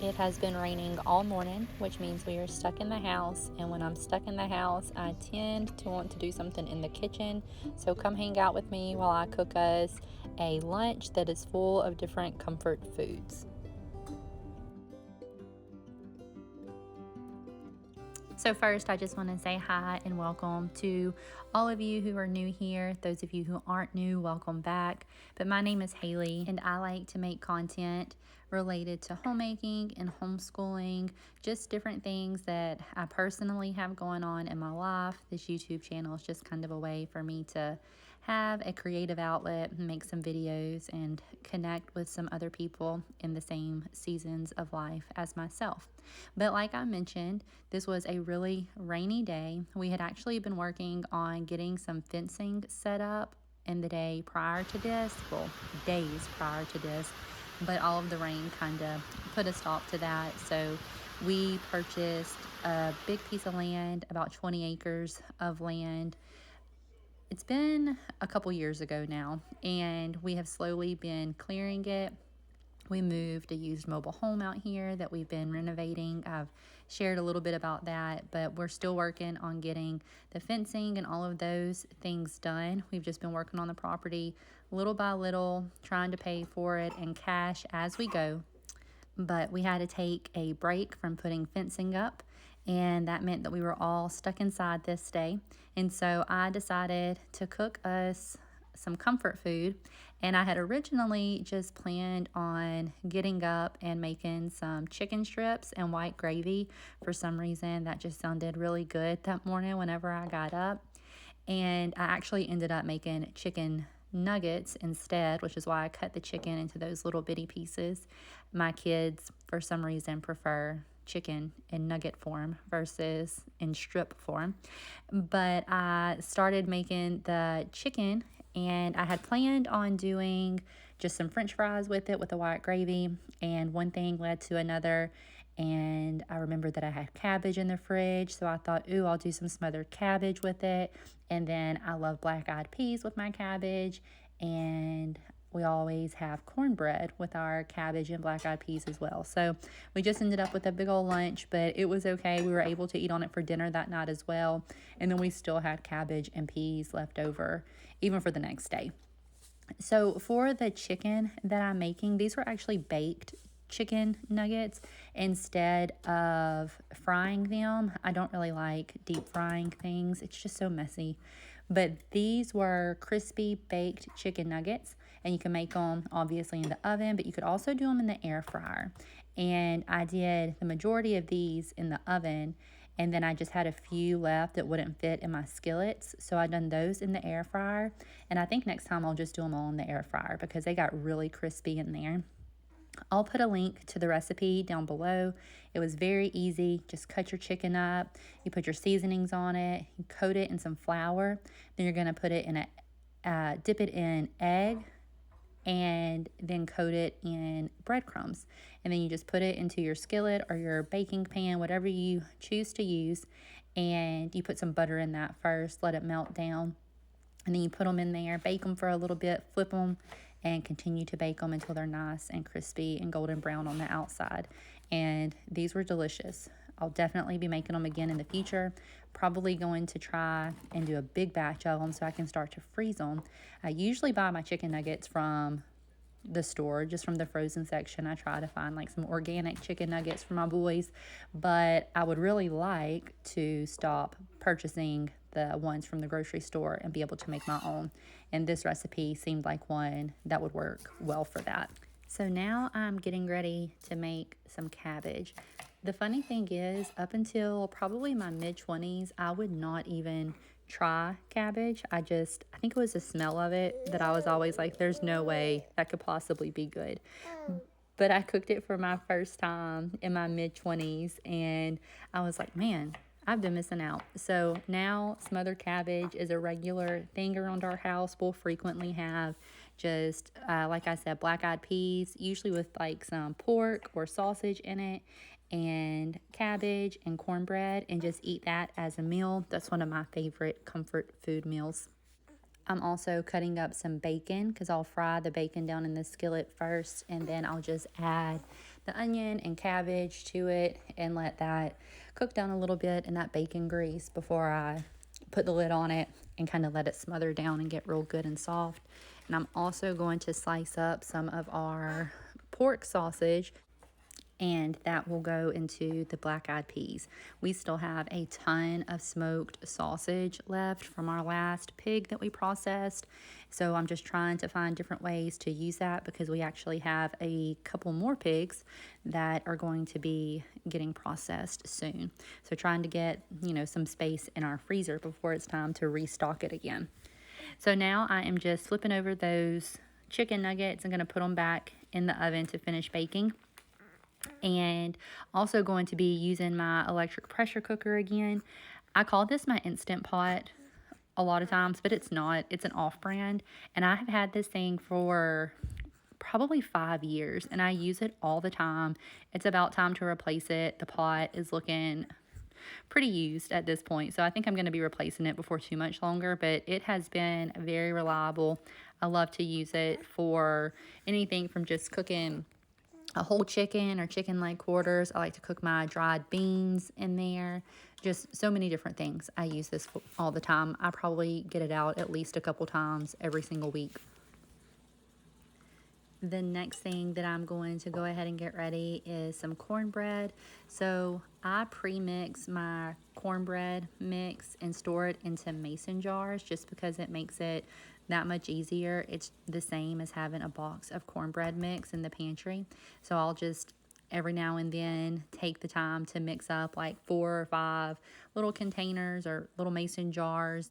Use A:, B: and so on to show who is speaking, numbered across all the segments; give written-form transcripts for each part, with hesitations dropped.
A: It has been raining all morning, which means we are stuck in the house. And when I'm stuck in the house, I tend to want to do something in the kitchen. So come hang out with me while I cook us a lunch that is full of different comfort foods. So first, I just want to say hi and welcome to all of you who are new here. Those of you who aren't new, welcome back. But my name is Haley, and I like to make content related to homemaking and homeschooling, just different things that I personally have going on in my life. This YouTube channel is just kind of a way for me to have a creative outlet, make some videos, and connect with some other people in the same seasons of life as myself. But like I mentioned, this was a really rainy day. We had actually been working on getting some fencing set up in the day prior to this, well, days prior to this, but all of the rain kind of put a stop to that. So we purchased a big piece of land, about 20 acres of land. It's been a couple years ago now, and we have slowly been clearing it. We moved a used mobile home out here that we've been renovating. I've shared a little bit about that, but we're still working on getting the fencing and all of those things done. We've just been working on the property little by little, trying to pay for it in cash as we go. But we had to take a break from putting fencing up, and that meant that we were all stuck inside this day. And so I decided to cook us some comfort food, and I had originally just planned on getting up and making some chicken strips and white gravy. For some reason that just sounded really good that morning whenever I got up, and I actually ended up making chicken nuggets instead, which is why I cut the chicken into those little bitty pieces. My kids, for some reason, prefer chicken in nugget form versus in strip form. But I started making the chicken, and I had planned on doing just some French fries with it with the white gravy, and one thing led to another. And I remembered that I had cabbage in the fridge, so I thought, ooh, I'll do some smothered cabbage with it. And then I love black-eyed peas with my cabbage, and we always have cornbread with our cabbage and black-eyed peas as well. So we just ended up with a big old lunch, but it was okay. We were able to eat on it for dinner that night as well. And then we still had cabbage and peas left over, even for the next day. So for the chicken that I'm making, these were actually baked chicken nuggets instead of frying them. I don't really like deep frying things. It's just so messy. But these were crispy baked chicken nuggets, and you can make them obviously in the oven, but you could also do them in the air fryer. And I did the majority of these in the oven, and then I just had a few left that wouldn't fit in my skillets. So I done those in the air fryer. And I think next time I'll just do them all in the air fryer because they got really crispy in there. I'll put a link to the recipe down below. It was very easy. Just cut your chicken up. You put your seasonings on it. You coat it in some flour. Then you're going to put it in dip it in egg, and then coat it in breadcrumbs. And then you just put it into your skillet or your baking pan, whatever you choose to use. And you put some butter in that first. Let it melt down. And then you put them in there, bake them for a little bit, flip them, and continue to bake them until they're nice and crispy and golden brown on the outside. And these were delicious. I'll definitely be making them again in the future. Probably going to try and do a big batch of them so I can start to freeze them. I usually buy my chicken nuggets from the store, just from the frozen section. I try to find like some organic chicken nuggets for my boys, but I would really like to stop purchasing the ones from the grocery store and be able to make my own. And this recipe seemed like one that would work well for that. So now I'm getting ready to make some cabbage. The funny thing is, up until probably my mid-20s, I would not even try cabbage. I think it was the smell of it that I was always like, there's no way that could possibly be good. But I cooked it for my first time in my mid-20s, and I was like, man, I've been missing out. So now smothered cabbage is a regular thing around our house. We'll frequently have just, like I said, black-eyed peas, usually with like some pork or sausage in it, and cabbage and cornbread, and just eat that as a meal. That's one of my favorite comfort food meals. I'm also cutting up some bacon because I'll fry the bacon down in the skillet first, and then I'll just add the onion and cabbage to it and let that cook down a little bit in that bacon grease before I put the lid on it and kind of let it smother down and get real good and soft. And I'm also going to slice up some of our pork sausage, and that will go into the black-eyed peas. We still have a ton of smoked sausage left from our last pig that we processed, so I'm just trying to find different ways to use that because we actually have a couple more pigs that are going to be getting processed soon. So trying to get, some space in our freezer before it's time to restock it again. So now I am just flipping over those chicken nuggets. I'm going to put them back in the oven to finish baking. And also going to be using my electric pressure cooker again. I call this my Instant Pot a lot of times, but it's not. It's an off-brand, and I have had this thing for probably 5 years, and I use it all the time. It's about time to replace it. The pot is looking pretty used at this point, so I think I'm going to be replacing it before too much longer, but it has been very reliable. I love to use it for anything from just cooking a whole chicken or chicken leg quarters. I like to cook my dried beans in there. Just so many different things. I use this all the time. I probably get it out at least a couple times every single week. The next thing that I'm going to go ahead and get ready is some cornbread. So I pre-mix my cornbread mix and store it into mason jars just because it makes it that much easier. It's the same as having a box of cornbread mix in the pantry. So I'll just every now and then take the time to mix up like 4 or 5 little containers or little mason jars.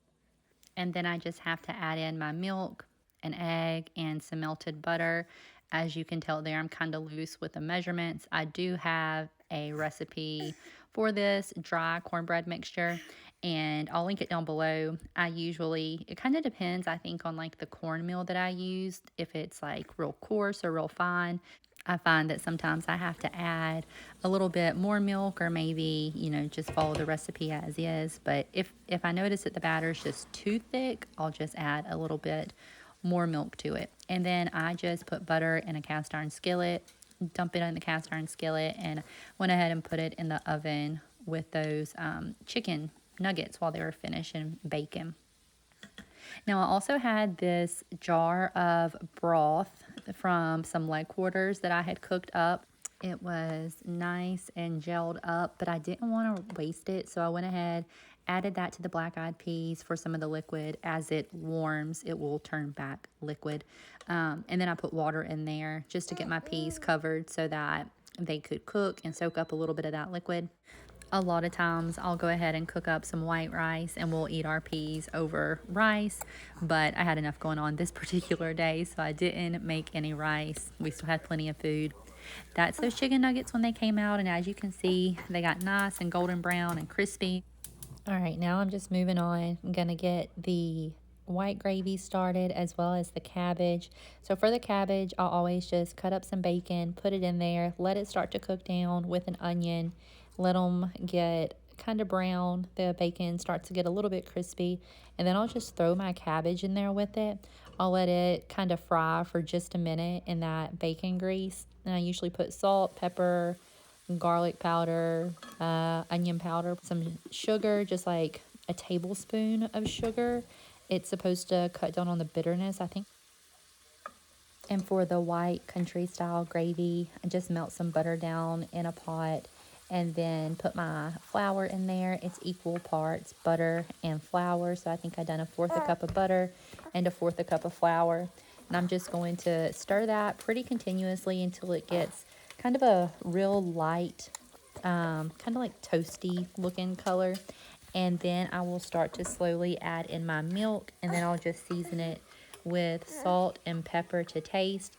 A: And then I just have to add in my milk, an egg, and some melted butter. As you can tell there, I'm kind of loose with the measurements. I do have a recipe for this dry cornbread mixture, and I'll link it down below. It kind of depends, I think, on like the cornmeal that I used, if it's like real coarse or real fine. I find that sometimes I have to add a little bit more milk, or maybe, just follow the recipe as is. But if I notice that the batter is just too thick, I'll just add a little bit more milk to it. And then I just put butter in a cast iron skillet, dump it in the cast iron skillet, and went ahead and put it in the oven with those chicken nuggets while they were finishing baking. Now I also had this jar of broth from some leg quarters that I had cooked up. It was nice and gelled up, but I didn't want to waste it, so I went ahead, added that to the black-eyed peas for some of the liquid. As it warms, it will turn back liquid. And then I put water in there just to get my peas covered so that they could cook and soak up a little bit of that liquid. A lot of times I'll go ahead and cook up some white rice and we'll eat our peas over rice, but I had enough going on this particular day, so I didn't make any rice. We still had plenty of food. That's those chicken nuggets when they came out, and as you can see, they got nice and golden brown and crispy. All right, now I'm just moving on. I'm gonna get the white gravy started as well as the cabbage. So for the cabbage, I'll always just cut up some bacon, put it in there, let it start to cook down with an onion, let them get kind of brown. The bacon starts to get a little bit crispy, and then I'll just throw my cabbage in there with it. I'll let it kind of fry for just a minute in that bacon grease, and I usually put salt, pepper, garlic powder, onion powder, some sugar, just like a tablespoon of sugar. It's supposed to cut down on the bitterness, I think. And for the white country style gravy, I just melt some butter down in a pot and then put my flour in there. It's equal parts butter and flour. So I think I done 1/4 a cup of butter and 1/4 a cup of flour. And I'm just going to stir that pretty continuously until it gets kind of a real light, kind of like toasty looking color. And then I will start to slowly add in my milk, and then I'll just season it with salt and pepper to taste.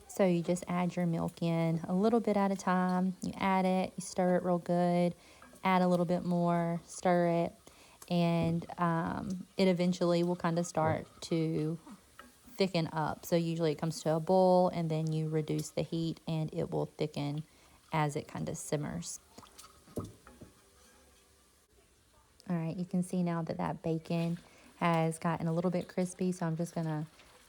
A: So you just add your milk in a little bit at a time. You add it, you stir it real good, add a little bit more, stir it, and it eventually will kind of start to thicken up. So usually it comes to a boil, and then you reduce the heat and it will thicken as it kind of simmers. All right, you can see now that that bacon has gotten a little bit crispy, so I'm just gonna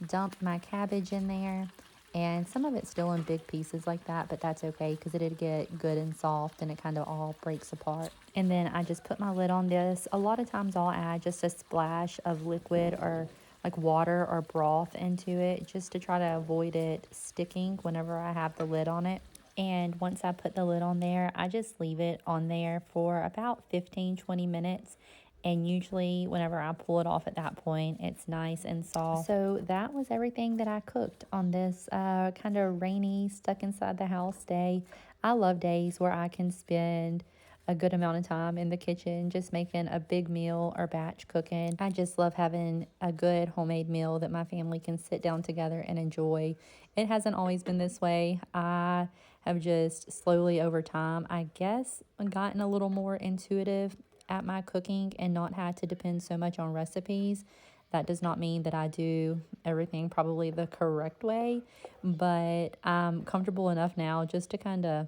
A: dump my cabbage in there. And some of it's still in big pieces like that, but that's okay because it'll get good and soft and it kind of all breaks apart. And then I just put my lid on this. A lot of times I'll add just a splash of liquid or like water or broth into it just to try to avoid it sticking whenever I have the lid on it. And once I put the lid on there, I just leave it on there for about 15-20 minutes. And usually whenever I pull it off at that point, it's nice and soft. So that was everything that I cooked on this kind of rainy, stuck inside the house day. I love days where I can spend a good amount of time in the kitchen just making a big meal or batch cooking. I just love having a good homemade meal that my family can sit down together and enjoy. It hasn't always been this way. I have just slowly over time, I guess, gotten a little more intuitive at my cooking and not had to depend so much on recipes. That does not mean that I do everything probably the correct way, but I'm comfortable enough now just to kind of,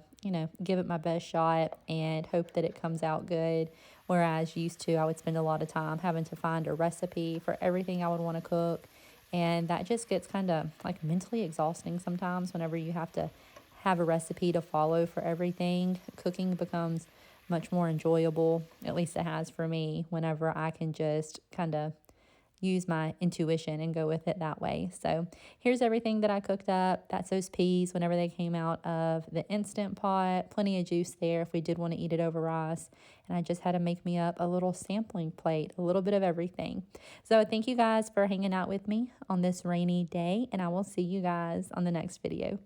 A: give it my best shot and hope that it comes out good. Whereas used to, I would spend a lot of time having to find a recipe for everything I would want to cook. And that just gets kind of like mentally exhausting sometimes whenever you have to have a recipe to follow for everything. Cooking becomes much more enjoyable, at least it has for me, whenever I can just kind of use my intuition and go with it that way. So here's everything that I cooked up. That's those peas whenever they came out of the Instant Pot. Plenty of juice there if we did want to eat it over rice. And I just had to make me up a little sampling plate, a little bit of everything. So thank you guys for hanging out with me on this rainy day, and I will see you guys on the next video.